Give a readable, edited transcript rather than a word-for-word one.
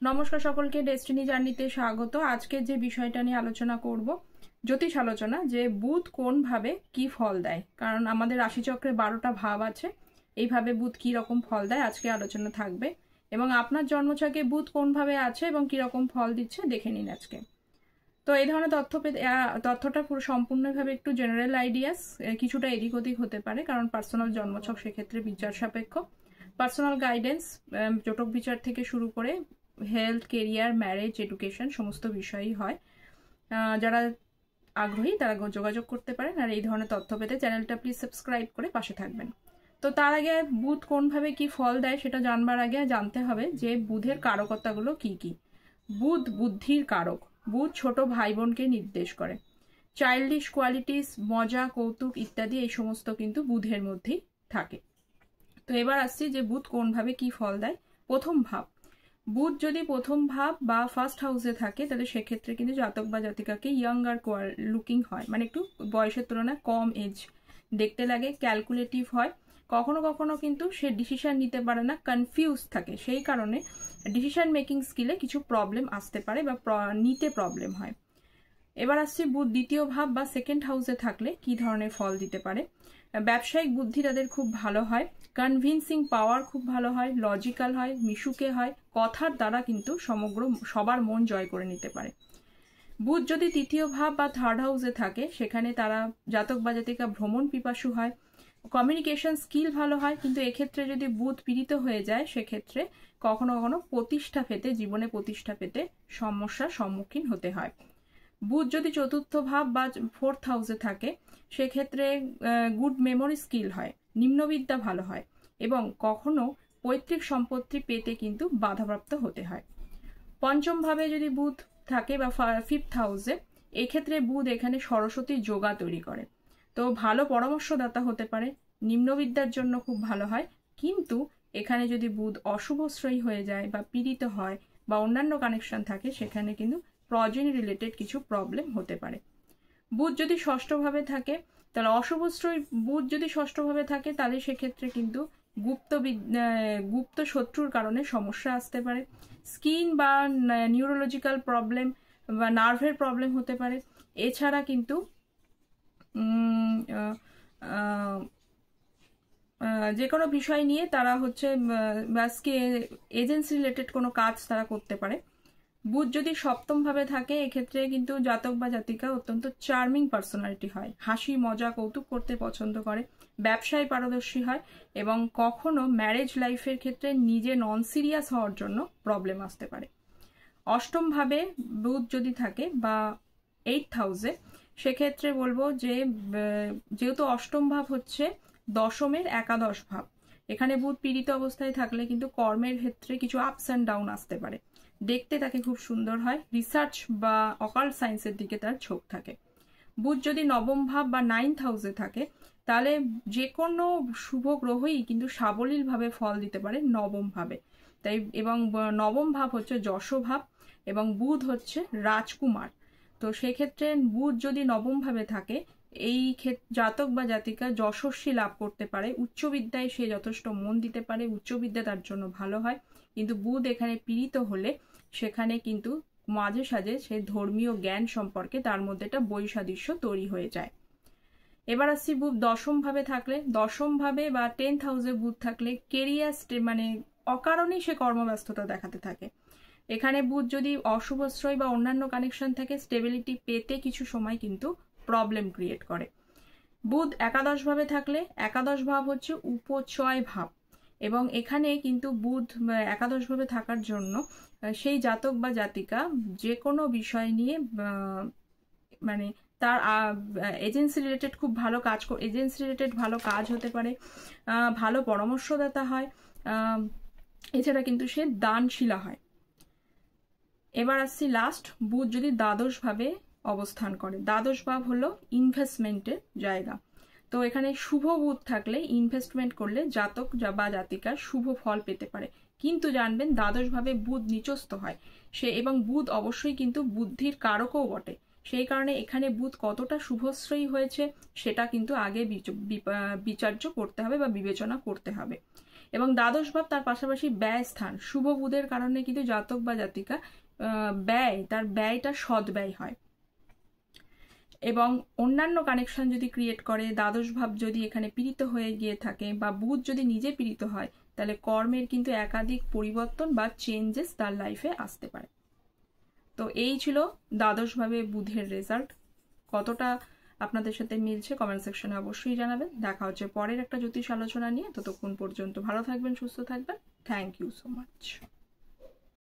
নমস্কার সকলকে ডেস্টিনি জার্নিতে স্বাগত। আজকে যে বিষয়টা নিয়ে আলোচনা করব জ্যোতিষ আলোচনা, যে বুধ কোন ভাবে কি ফল দেয়। কারণ আমাদের রাশিচক্রে 12টা ভাব আছে, এইভাবে বুধ কি রকম ফল দেয় আজকে আলোচনা থাকবে। এবং আপনার জন্মছকে বুধ কোন ভাবে আছে এবং কি রকম ফল দিচ্ছে দেখে নিন আজকে। তো এই ধরনের তথ্যটা পুরো সম্পূর্ণভাবে একটু জেনারেল আইডিয়াস, কিছুটা এদিক ওদিক হতে পারে, কারণ পার্সোনাল জন্মছক সেক্ষেত্রে বিচার সাপেক্ষ। পার্সোনাল গাইডেন্স জটক বিচার থেকে শুরু করে হেলথ, কেরিয়ার, ম্যারেজ, এডুকেশন সমস্ত বিষয়ই হয়। যারা আগ্রহী তারা যোগাযোগ করতে পারেন। আর এই ধরনের তথ্য পেতে চ্যানেলটা প্লিজ সাবস্ক্রাইব করে পাশে থাকবেন। তো তার আগে বুধ কোনভাবে কি ফল দেয় সেটা জানবার আগে জানতে হবে যে বুধের কারকতাগুলো কি কি। বুধ বুদ্ধির কারক। বুধ ছোট ভাই বোনকে নির্দেশ করে। চাইল্ডিশ কোয়ালিটিস, মজা, কৌতুক ইত্যাদি এই সমস্ত কিন্তু বুধের মধ্যেই থাকে। তো এবার আসছি যে বুধ কোনভাবে কি ফল দেয়। প্রথম ভাব, বুধ যদি প্রথম ভাব বা ফার্স্ট হাউসে থাকে তাহলে সেক্ষেত্রে কিন্তু জাতক বা জাতিকাকে ইয়াঙ্গার লুকিং হয়, মানে একটু বয়সের তুলনায় কম এজ দেখতে লাগে, ক্যালকুলেটিভ হয়। কখনো কখনো কিন্তু সে ডিসিশন নিতে পারে না, কনফিউজ থাকে, সেই কারণে ডিসিশন মেকিং স্কিলে কিছু প্রবলেম আসতে পারে বা নিতে প্রবলেম হয়। এবার আসছি বুধ দ্বিতীয় ভাব বা সেকেন্ড হাউসে থাকলে কি ধরনের ফল দিতে পারে। ব্যবসায়িক বুদ্ধি তাদের খুব ভালো হয়, কনভিন্সিং পাওয়ার খুব ভালো হয়, লজিক্যাল হয়, মিশুকে হয়, কথার দ্বারা কিন্তু সবার মন জয় করে নিতে পারে। বুধ যদি তৃতীয় ভাব বা থার্ড হাউসে থাকে সেখানে তারা জাতক বা জাতিকা ভ্রমণ পিপাসু হয়, কমিউনিকেশন স্কিল ভালো হয়, কিন্তু এক্ষেত্রে যদি বুধ পীড়িত হয়ে যায় সেক্ষেত্রে কখনো কখনো জীবনে প্রতিষ্ঠা পেতে সমস্যার সম্মুখীন হতে হয়। বুধ যদি চতুর্থ ভাব বা ফোর্থ হাউসে থাকে সেক্ষেত্রে গুড মেমোরি স্কিল হয়, নিম্নবিদ্যা ভালো হয় এবং কখনো পৈতৃক সম্পত্তি পেতে কিন্তু বাধাপ্রাপ্ত হতে হয়। পঞ্চম ভাবে যদি বুধ থাকে বা ফিফথ হাউসে, এক্ষেত্রে বুধ এখানে সরস্বতী যোগা তৈরি করে। তো ভালো পরামর্শদাতা হতে পারে, নিম্নবিদ্যার জন্য খুব ভালো হয়, কিন্তু এখানে যদি বুধ অশুভশ্রয়ী হয়ে যায় বা পীড়িত হয় বা অন্যান্য কানেকশন থাকে সেখানে কিন্তু প্রজনী রিলেটেড কিছু প্রবলেম হতে পারে। বুধ যদি ষষ্ঠভাবে থাকে তাহলে অশুভশ্রয়ী বুধ যদি ষষ্ঠভাবে থাকে তাহলে সেক্ষেত্রে কিন্তু গুপ্ত শত্রুর কারণে সমস্যা আসতে পারে। স্কিন বা নিউরোলজিক্যাল প্রবলেম বা নার্ভের প্রবলেম হতে পারে। এছাড়া কিন্তু যে কোনো বিষয় নিয়ে তারা এজেন্সি রিলেটেড কোনো কাজ তারা করতে পারে। বুধ যদি সপ্তম ভাবে থাকে এক্ষেত্রে কিন্তু জাতক বা জাতিকা অত্যন্ত চার্মিং পার্সোনালিটি হয়, হাসি মজা কৌতুক করতে পছন্দ করে, ব্যবসায় পারদর্শী হয় এবং কখনো ম্যারেজ লাইফের ক্ষেত্রে নিজে নন সিরিয়াস হওয়ার জন্য প্রবলেম আসতে পারে। অষ্টম ভাবে বুধ যদি থাকে বা এইথ হাউসে সেক্ষেত্রে বলবো যে যেহেতু অষ্টম ভাব হচ্ছে দশমের একাদশ ভাব, এখানে বুধ পীড়িত অবস্থায় থাকলে কিন্তু কর্মের ক্ষেত্রে কিছু আপস অ্যান্ড ডাউন আসতে পারে। দেখতে তাকে খুব সুন্দর হয়, রিসার্চ বা অকাল্ট সায়েন্সের দিকে তার ঝোঁক থাকে। বুধ যদি নবম ভাব বা নাইন্থ হাউসে থাকে তাহলে যে কোনো শুভ গ্রহই কিন্তু সাবলীলভাবে ফল দিতে পারে নবম ভাবে। তাই এবং নবম ভাব হচ্ছে যশ ভাব এবং বুধ হচ্ছে রাজকুমার। তো সেক্ষেত্রে বুধ যদি নবম ভাবে থাকে এই জাতক বা জাতিকা যশস্বী লাভ করতে পারে, উচ্চবিদ্যায় সে যথেষ্ট মন দিতে পারে, উচ্চবিদ্যা তার জন্য ভালো হয়। কিন্তু বুধ এখানে পীড়িত হলে সেখানে কিন্তু মাঝে সাঝে সে ধর্মীয় জ্ঞান সম্পর্কে তার মধ্যে একটা বৈসাদৃশ্য তৈরি হয়ে যায়। এবার আসছি বুধ দশম ভাবে থাকলে, দশম ভাবে বা 10th হাউসে বুধ থাকলে কেরিয়ার মানে অকারণেই সে কর্মব্যস্ততা দেখাতে থাকে। এখানে বুধ যদি অশুভশ্রয় বা অন্যান্য কানেকশন থাকে স্টেবিলিটি পেতে কিছু সময় কিন্তু প্রবলেম ক্রিয়েট করে। বুধ একাদশ ভাবে থাকলে, একাদশ ভাব হচ্ছে উপচয় ভাব এবং এখানে কিন্তু বুধ একাদশ ভাবে থাকার জন্য সেই জাতক বা জাতিকা যে কোনো বিষয় নিয়ে মানে তার এজেন্সি রিলেটেড খুব ভালো এজেন্সি রিলেটেড ভালো কাজ হতে পারে, ভালো পরামর্শদাতা হয়, এছাড়া কিন্তু সে দানশীলা হয়। এবার আসছি লাস্ট, বুধ যদি দ্বাদশ ভাবে অবস্থান করে, দ্বাদশ ভাব হলো ইনভেস্টমেন্টের জায়গা। তো এখানে শুভ বুধ থাকলে ইনভেস্টমেন্ট করলে জাতক বা জাতিকা শুভ ফল পেতে পারে, কিন্তু জানবেন দ্বাদশ ভাবে বুধ নিচস্থ হয় এবং বুধ অবশ্যই কিন্তু বুদ্ধির কারকও বটে। সেই কারণে এখানে বুধ কতটা শুভশ্রয়ী হয়েছে সেটা কিন্তু আগে বিচার্য করতে হবে বা বিবেচনা করতে হবে। এবং দ্বাদশ ভাব তার পাশাপাশি ব্যয় স্থান, শুভ বুধের কারণে কিন্তু জাতক বা জাতিকা তার ব্যয়টা সৎ ব্যয় হয়। এবং অন্যান্য কানেকশন যদি ক্রিয়েট করে, দ্বাদশ ভাব যদি এখানে পীড়িত হয়ে গিয়ে থাকে বা বুধ যদি নিজে পীড়িত হয়, তাহলে কর্মের কিন্তু একাধিক পরিবর্তন বা চেঞ্জেস তার লাইফে আসতে পারে। তো এই ছিল দ্বাদশ ভাবে বুধের রেজাল্ট। কতটা আপনাদের সাথে মিলছে কমেন্ট সেকশনে অবশ্যই জানাবেন। দেখা হচ্ছে পরের একটা জ্যোতিষ আলোচনা নিয়ে। ততক্ষণ পর্যন্ত ভালো থাকবেন, সুস্থ থাকবেন। Thank you so much.